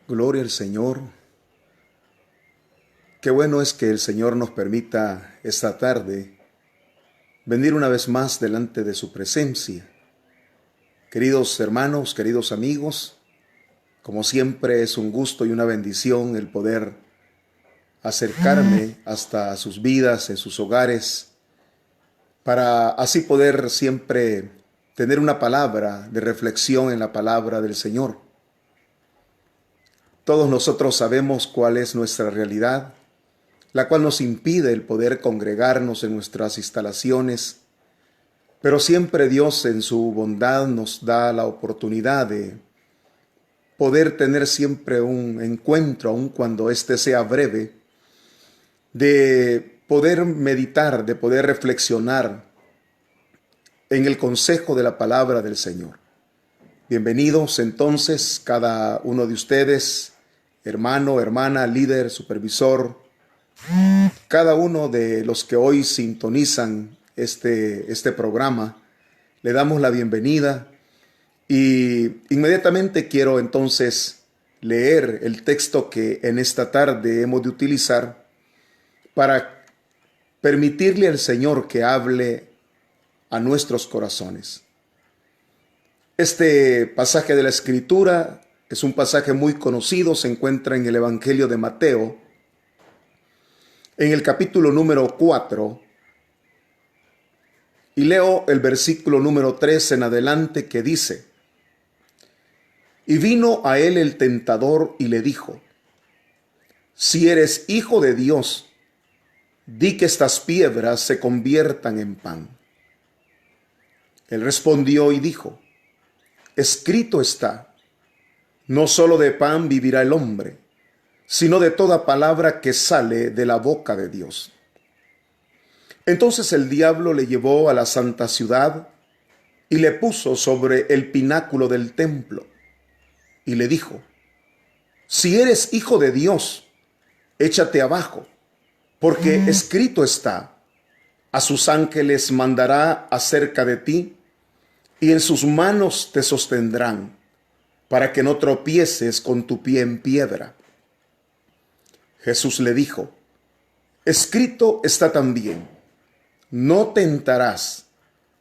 Gloria al Señor. Qué bueno es que el Señor nos permita esta tarde venir una vez más delante de su presencia. Queridos hermanos, queridos amigos, como siempre es un gusto y una bendición el poder acercarme hasta sus vidas, en sus hogares, para así poder siempre tener una palabra de reflexión en la palabra del Señor. Todos nosotros sabemos cuál es nuestra realidad, la cual nos impide el poder congregarnos en nuestras instalaciones, pero siempre Dios en su bondad nos da la oportunidad de poder tener siempre un encuentro, aun cuando éste sea breve, de poder meditar, de poder reflexionar en el consejo de la palabra del Señor. Bienvenidos entonces cada uno de ustedes, hermano, hermana, líder, supervisor, cada uno de los que hoy sintonizan este programa. Le damos la bienvenida y inmediatamente quiero entonces leer el texto que en esta tarde hemos de utilizar para permitirle al Señor que hable a nuestros corazones. Este pasaje de la Escritura es un pasaje muy conocido, se encuentra en el Evangelio de Mateo, en el capítulo número 4, y leo el versículo número 3 en adelante, que dice: Y vino a él el tentador y le dijo: Si eres hijo de Dios, di que estas piedras se conviertan en pan. Él respondió y dijo: Escrito está, no solo de pan vivirá el hombre, sino de toda palabra que sale de la boca de Dios. Entonces el diablo le llevó a la santa ciudad y le puso sobre el pináculo del templo y le dijo: Si eres hijo de Dios, échate abajo, porque escrito está: a sus ángeles mandará acerca de ti, y en sus manos te sostendrán, para que no tropieces con tu pie en piedra. Jesús le dijo: Escrito está también: no tentarás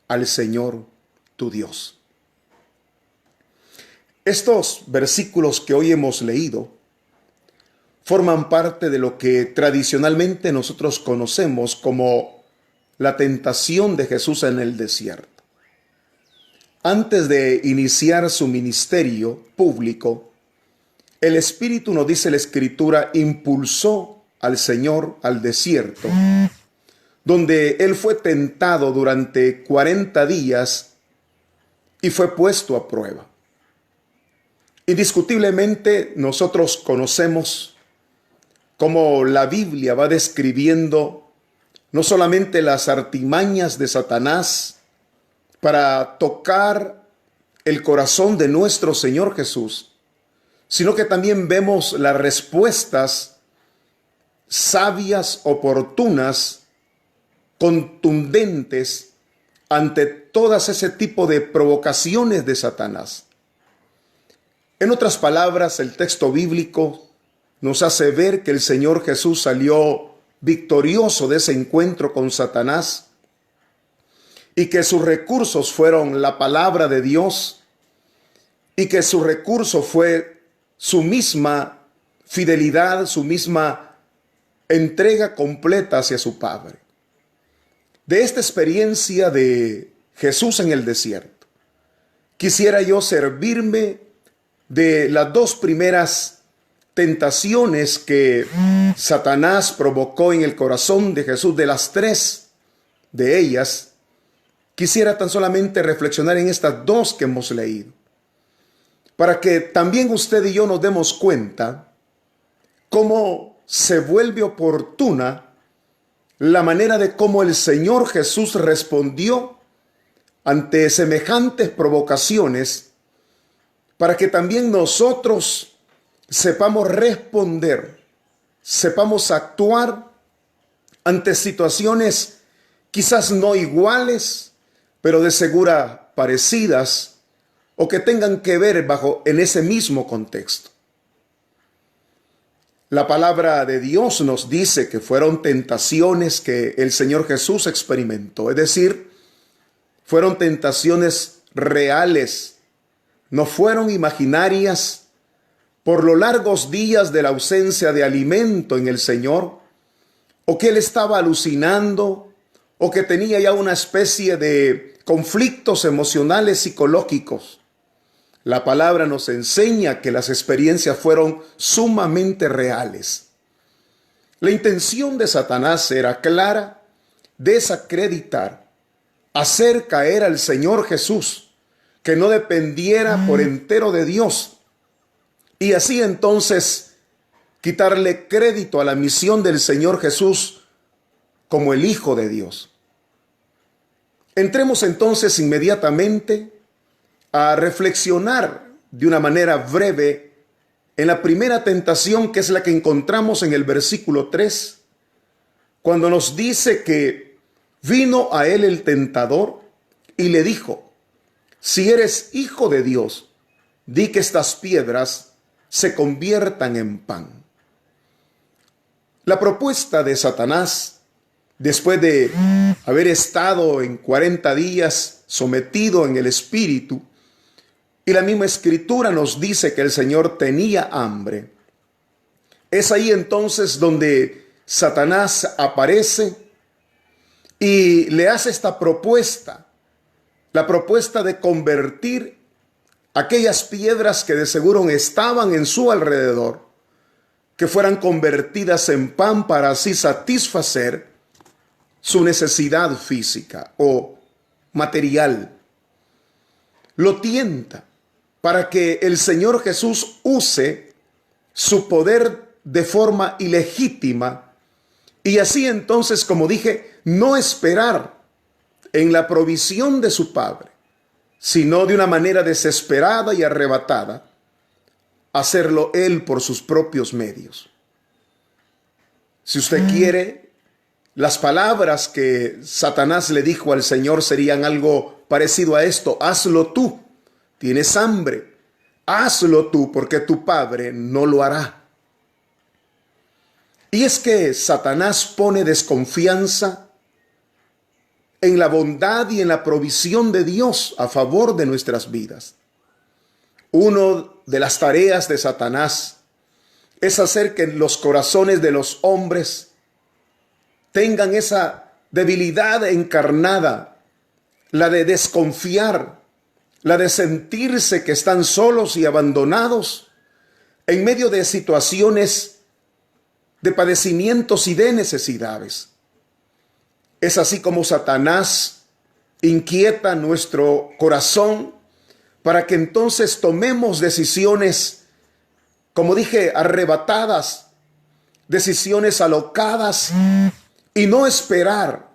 al Señor tu Dios. Estos versículos que hoy hemos leído forman parte de lo que tradicionalmente nosotros conocemos como la tentación de Jesús en el desierto. Antes de iniciar su ministerio público, el Espíritu, nos dice la Escritura, impulsó al Señor al desierto, donde Él fue tentado durante 40 días y fue puesto a prueba. Indiscutiblemente nosotros conocemos cómo la Biblia va describiendo no solamente las artimañas de Satanás para tocar el corazón de nuestro Señor Jesús, sino que también vemos las respuestas sabias, oportunas, contundentes ante todas ese tipo de provocaciones de Satanás. En otras palabras, el texto bíblico nos hace ver que el Señor Jesús salió victorioso de ese encuentro con Satanás y que sus recursos fueron la palabra de Dios y que su recurso fue su misma fidelidad, su misma entrega completa hacia su Padre. De esta experiencia de Jesús en el desierto, quisiera yo servirme de las dos primeras tentaciones que Satanás provocó en el corazón de Jesús. De las tres de ellas, quisiera tan solamente reflexionar en estas dos que hemos leído, para que también usted y yo nos demos cuenta cómo se vuelve oportuna la manera de cómo el Señor Jesús respondió ante semejantes provocaciones, para que también nosotros sepamos responder, sepamos actuar ante situaciones quizás no iguales, pero de segura parecidas, o que tengan que ver en ese mismo contexto. La palabra de Dios nos dice que fueron tentaciones que el Señor Jesús experimentó, es decir, fueron tentaciones reales, no fueron imaginarias por los largos días de la ausencia de alimento en el Señor, o que Él estaba alucinando, o que tenía ya una especie de conflictos emocionales psicológicos. La palabra nos enseña que las experiencias fueron sumamente reales. La intención de Satanás era clara: desacreditar, hacer caer al Señor Jesús, que no dependiera por entero de Dios, y así entonces quitarle crédito a la misión del Señor Jesús como el Hijo de Dios. Entremos entonces inmediatamente a reflexionar de una manera breve en la primera tentación, que es la que encontramos en el versículo 3, cuando nos dice que vino a él el tentador y le dijo: si eres hijo de Dios, di que estas piedras se conviertan en pan. La propuesta de Satanás, después de haber estado en 40 días sometido en el espíritu, y la misma escritura nos dice que el Señor tenía hambre, es ahí entonces donde Satanás aparece y le hace esta propuesta, la propuesta de convertir aquellas piedras que de seguro estaban en su alrededor, que fueran convertidas en pan para así satisfacer su necesidad física o material. Lo tienta para que el Señor Jesús use su poder de forma ilegítima y así entonces, como dije, no esperar en la provisión de su Padre, sino de una manera desesperada y arrebatada, hacerlo Él por sus propios medios. Si usted quiere, las palabras que Satanás le dijo al Señor serían algo parecido a esto: hazlo tú. Tienes hambre, hazlo tú, porque tu Padre no lo hará. Y es que Satanás pone desconfianza en la bondad y en la provisión de Dios a favor de nuestras vidas. Una de las tareas de Satanás es hacer que los corazones de los hombres tengan esa debilidad encarnada, la de desconfiar, la de sentirse que están solos y abandonados en medio de situaciones de padecimientos y de necesidades. Es así como Satanás inquieta nuestro corazón para que entonces tomemos decisiones, como dije, arrebatadas, decisiones alocadas, y no esperar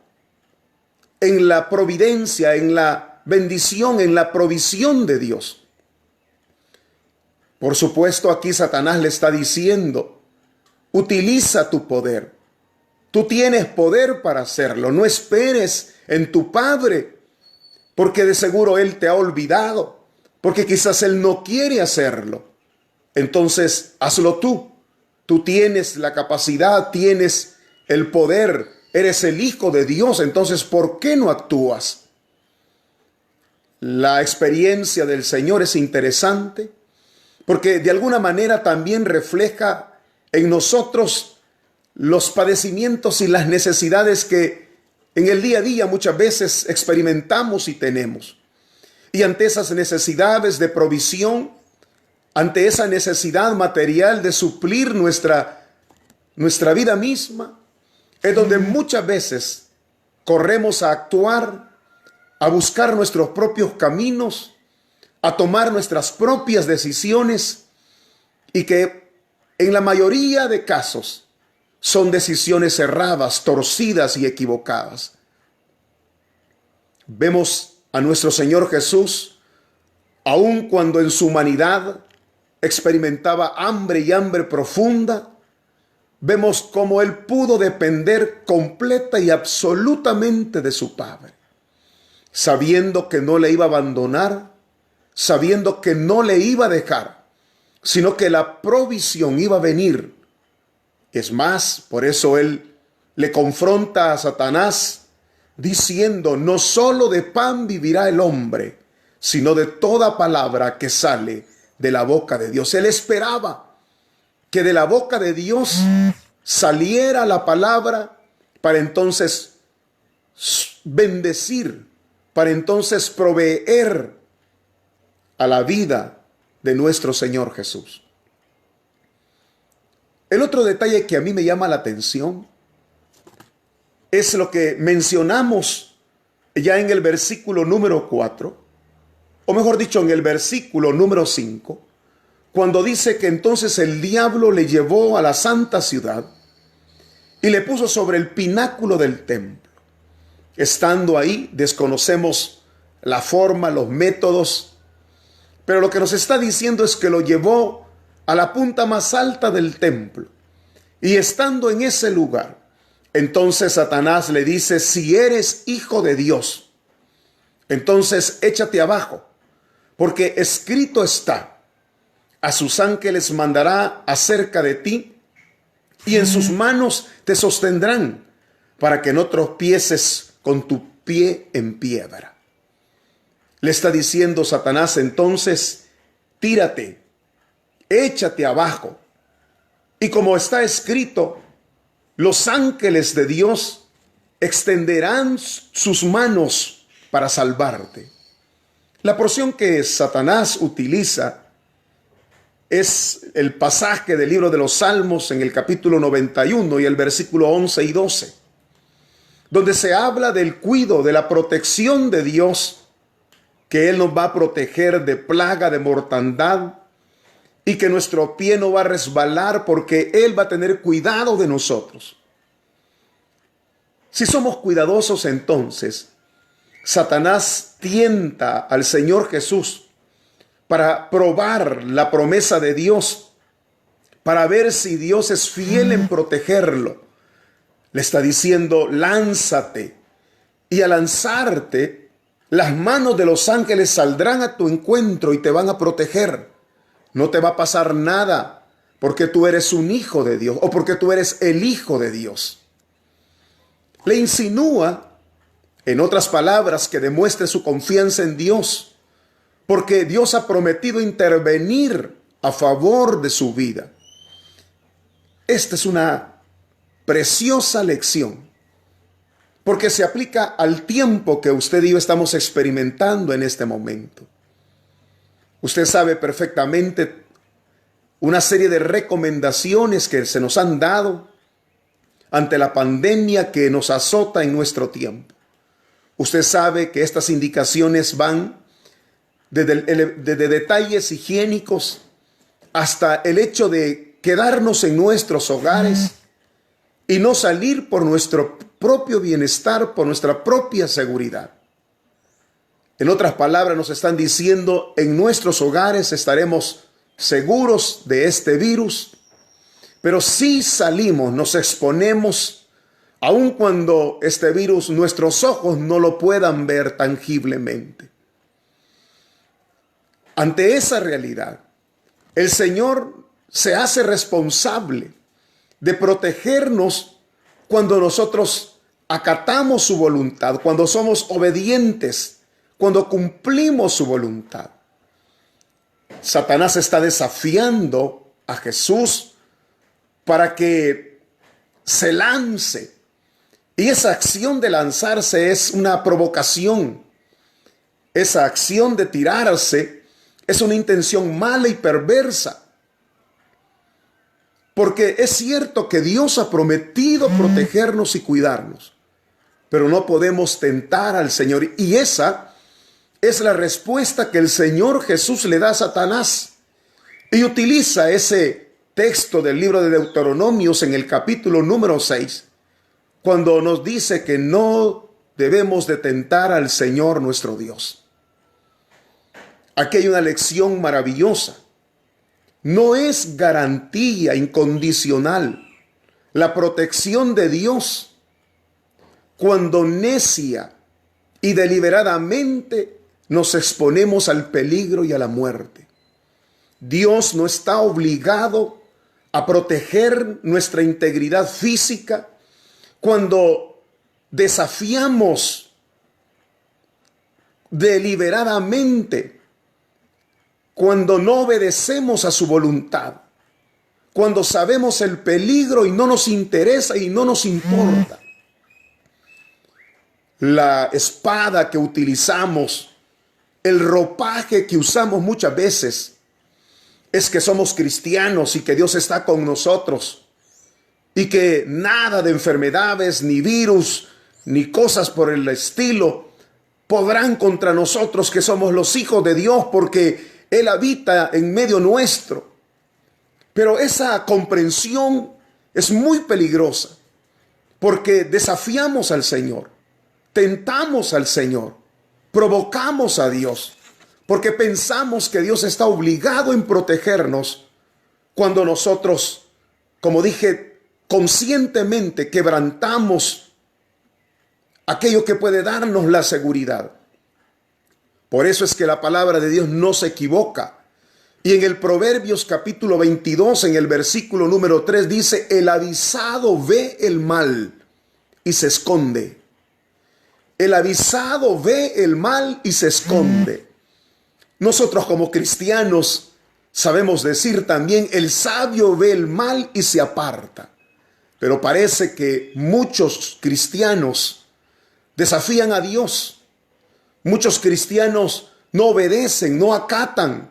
en la providencia, en la bendición, en la provisión de Dios. Por supuesto, aquí Satanás le está diciendo: utiliza tu poder. Tú tienes poder para hacerlo. No esperes en tu Padre, porque de seguro Él te ha olvidado, porque quizás Él no quiere hacerlo. Entonces, hazlo tú. Tú tienes la capacidad, tienes el poder, eres el Hijo de Dios. Entonces, ¿por qué no actúas? La experiencia del Señor es interesante porque de alguna manera también refleja en nosotros los padecimientos y las necesidades que en el día a día muchas veces experimentamos y tenemos. Y ante esas necesidades de provisión, ante esa necesidad material de suplir nuestra vida misma, es donde muchas veces corremos a actuar, a buscar nuestros propios caminos, a tomar nuestras propias decisiones, y que en la mayoría de casos son decisiones erradas, torcidas y equivocadas. Vemos a nuestro Señor Jesús, aun cuando en su humanidad experimentaba hambre y hambre profunda, vemos cómo Él pudo depender completa y absolutamente de su Padre, sabiendo que no le iba a abandonar, sabiendo que no le iba a dejar, sino que la provisión iba a venir Es más, por eso él le confronta a Satanás diciendo: no solo de pan vivirá el hombre, sino de toda palabra que sale de la boca de Dios. Él esperaba que de la boca de Dios saliera la palabra para entonces bendecir, para entonces proveer a la vida de nuestro Señor Jesús. El otro detalle que a mí me llama la atención es lo que mencionamos ya en el versículo número 4, o mejor dicho, en el versículo número 5, cuando dice que entonces el diablo le llevó a la santa ciudad y le puso sobre el pináculo del templo. Estando ahí, desconocemos la forma, los métodos, pero lo que nos está diciendo es que lo llevó a la punta más alta del templo. Y estando en ese lugar, entonces Satanás le dice: si eres hijo de Dios, entonces échate abajo, porque escrito está: a sus ángeles mandará acerca de ti, y en sus manos te sostendrán, para que no tropieces con tu pie en piedra. Le está diciendo Satanás entonces: tírate, échate abajo. Y como está escrito, los ángeles de Dios extenderán sus manos para salvarte. La porción que Satanás utiliza es el pasaje del libro de los Salmos en el capítulo 91 y el versículo 11 y 12, donde se habla del cuidado, de la protección de Dios, que Él nos va a proteger de plaga, de mortandad, y que nuestro pie no va a resbalar porque Él va a tener cuidado de nosotros. Si somos cuidadosos, entonces Satanás tienta al Señor Jesús para probar la promesa de Dios, para ver si Dios es fiel en protegerlo. Le está diciendo: lánzate, y al lanzarte, las manos de los ángeles saldrán a tu encuentro y te van a proteger. No te va a pasar nada porque tú eres un hijo de Dios o porque tú eres el hijo de Dios. Le insinúa, en otras palabras, que demuestre su confianza en Dios, porque Dios ha prometido intervenir a favor de su vida. Esta es una preciosa lección, porque se aplica al tiempo que usted y yo estamos experimentando en este momento. Usted sabe perfectamente una serie de recomendaciones que se nos han dado ante la pandemia que nos azota en nuestro tiempo. Usted sabe que estas indicaciones van desde detalles higiénicos hasta el hecho de quedarnos en nuestros hogares y no salir por nuestro propio bienestar, por nuestra propia seguridad. En otras palabras, nos están diciendo: en nuestros hogares estaremos seguros de este virus, pero si salimos, nos exponemos, aun cuando este virus nuestros ojos no lo puedan ver tangiblemente. Ante esa realidad, el Señor se hace responsable de protegernos cuando nosotros acatamos su voluntad, cuando somos obedientes, cuando cumplimos su voluntad. Satanás está desafiando a Jesús para que se lance. Y esa acción de lanzarse es una provocación. Esa acción de tirarse es una intención mala y perversa. Porque es cierto que Dios ha prometido protegernos y cuidarnos, pero no podemos tentar al Señor. Y esa es la respuesta que el Señor Jesús le da a Satanás. Y utiliza ese texto del libro de Deuteronomios en el capítulo número 6, cuando nos dice que no debemos de tentar al Señor nuestro Dios. Aquí hay una lección maravillosa. No es garantía incondicional la protección de Dios cuando necia y deliberadamente nos exponemos al peligro y a la muerte. Dios no está obligado a proteger nuestra integridad física, cuando desafiamos deliberadamente, cuando no obedecemos a su voluntad, cuando sabemos el peligro y no nos interesa y no nos importa. La espada que utilizamos, el ropaje que usamos muchas veces, es que somos cristianos y que Dios está con nosotros y que nada de enfermedades, ni virus, ni cosas por el estilo podrán contra nosotros que somos los hijos de Dios, porque Él habita en medio nuestro. Pero esa comprensión es muy peligrosa, porque desafiamos al Señor, tentamos al Señor, provocamos a Dios, porque pensamos que Dios está obligado en protegernos cuando nosotros, como dije, conscientemente quebrantamos aquello que puede darnos la seguridad. Por eso es que la palabra de Dios no se equivoca. Y en el Proverbios capítulo 22, en el versículo número 3, dice: el avisado ve el mal y se esconde. El avisado ve el mal y se esconde. Nosotros como cristianos sabemos decir también: el sabio ve el mal y se aparta. Pero parece que muchos cristianos desafían a Dios. Muchos cristianos no obedecen, no acatan,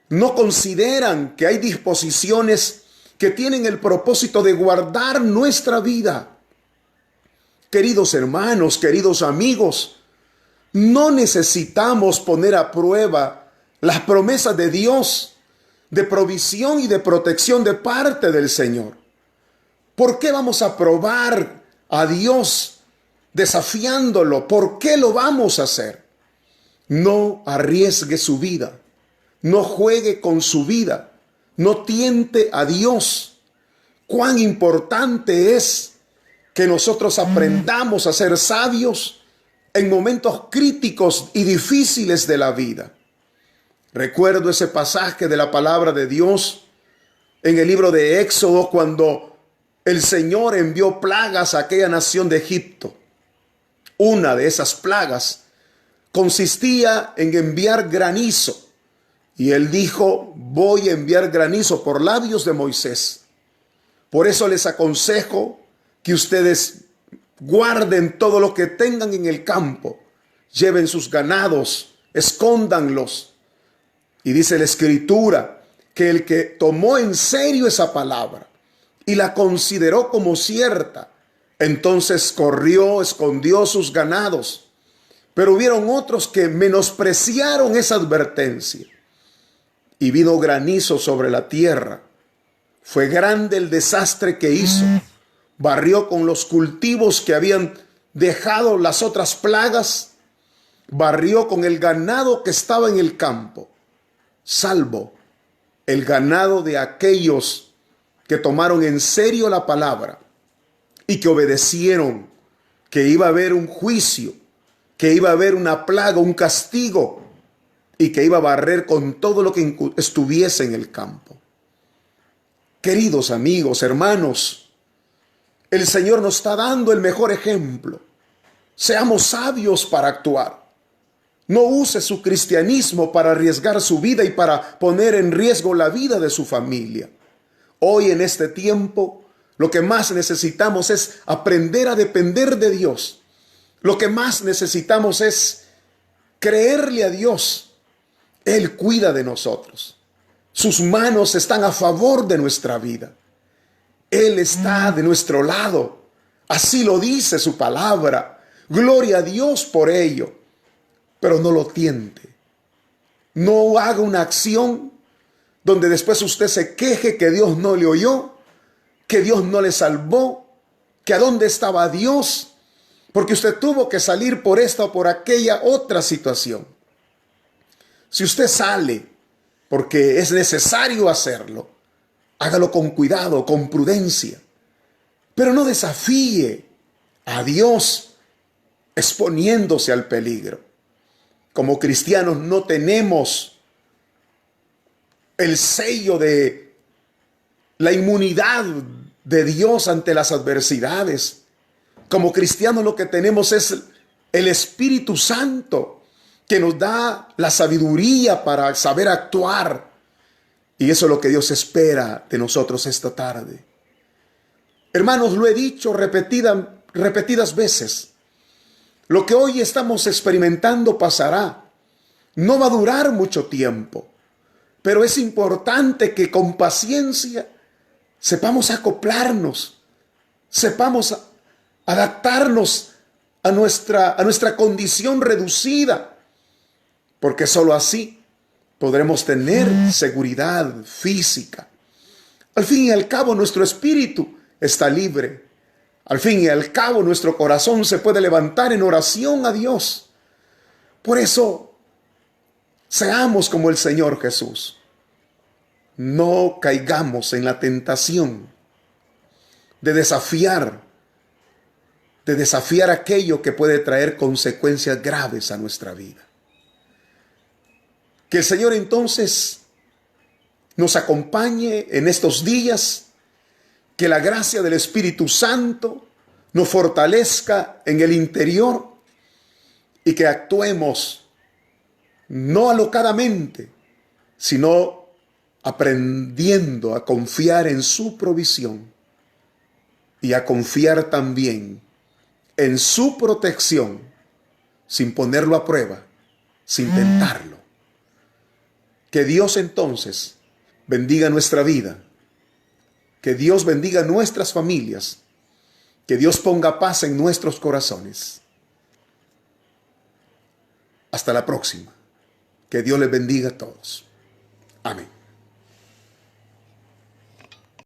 no consideran que hay disposiciones que tienen el propósito de guardar nuestra vida. Queridos hermanos, queridos amigos, no necesitamos poner a prueba las promesas de Dios de provisión y de protección de parte del Señor. ¿Por qué vamos a probar a Dios desafiándolo? ¿Por qué lo vamos a hacer? No arriesgue su vida, no juegue con su vida, no tiente a Dios. Cuán importante es que nosotros aprendamos a ser sabios en momentos críticos y difíciles de la vida. Recuerdo ese pasaje de la palabra de Dios en el libro de Éxodo, cuando el Señor envió plagas a aquella nación de Egipto. Una de esas plagas consistía en enviar granizo. Y Él dijo: voy a enviar granizo por labios de Moisés. Por eso les aconsejo que ustedes guarden todo lo que tengan en el campo, lleven sus ganados, escóndanlos. Y dice la Escritura que el que tomó en serio esa palabra y la consideró como cierta, entonces corrió, escondió sus ganados. Pero hubieron otros que menospreciaron esa advertencia. Y vino granizo sobre la tierra. Fue grande el desastre que hizo. Barrió con los cultivos que habían dejado las otras plagas. Barrió con el ganado que estaba en el campo, salvo el ganado de aquellos que tomaron en serio la palabra y que obedecieron que iba a haber un juicio, que iba a haber una plaga, un castigo, y que iba a barrer con todo lo que estuviese en el campo. Queridos amigos, hermanos, el Señor nos está dando el mejor ejemplo. Seamos sabios para actuar. No use su cristianismo para arriesgar su vida y para poner en riesgo la vida de su familia. Hoy, en este tiempo, lo que más necesitamos es aprender a depender de Dios. Lo que más necesitamos es creerle a Dios. Él cuida de nosotros. Sus manos están a favor de nuestra vida. Él está de nuestro lado. Así lo dice su palabra. Gloria a Dios por ello. Pero no lo tiente. No haga una acción donde después usted se queje que Dios no le oyó, que Dios no le salvó, que a dónde estaba Dios, porque usted tuvo que salir por esta o por aquella otra situación. Si usted sale porque es necesario hacerlo, hágalo con cuidado, con prudencia, pero no desafíe a Dios exponiéndose al peligro. Como cristianos no tenemos el sello de la inmunidad de Dios ante las adversidades. Como cristianos lo que tenemos es el Espíritu Santo, que nos da la sabiduría para saber actuar. Y eso es lo que Dios espera de nosotros esta tarde. Hermanos, lo he dicho repetidas veces. Lo que hoy estamos experimentando pasará. No va a durar mucho tiempo. Pero es importante que con paciencia sepamos acoplarnos, sepamos adaptarnos a nuestra condición reducida, porque sólo así podremos tener seguridad física. Al fin y al cabo, nuestro espíritu está libre. Al fin y al cabo, nuestro corazón se puede levantar en oración a Dios. Por eso, seamos como el Señor Jesús. No caigamos en la tentación de desafiar aquello que puede traer consecuencias graves a nuestra vida. Que el Señor entonces nos acompañe en estos días, que la gracia del Espíritu Santo nos fortalezca en el interior y que actuemos no alocadamente, sino aprendiendo a confiar en su provisión y a confiar también en su protección, sin ponerlo a prueba, sin tentarlo. Que Dios entonces bendiga nuestra vida, que Dios bendiga nuestras familias, que Dios ponga paz en nuestros corazones. Hasta la próxima. Que Dios les bendiga a todos. Amén.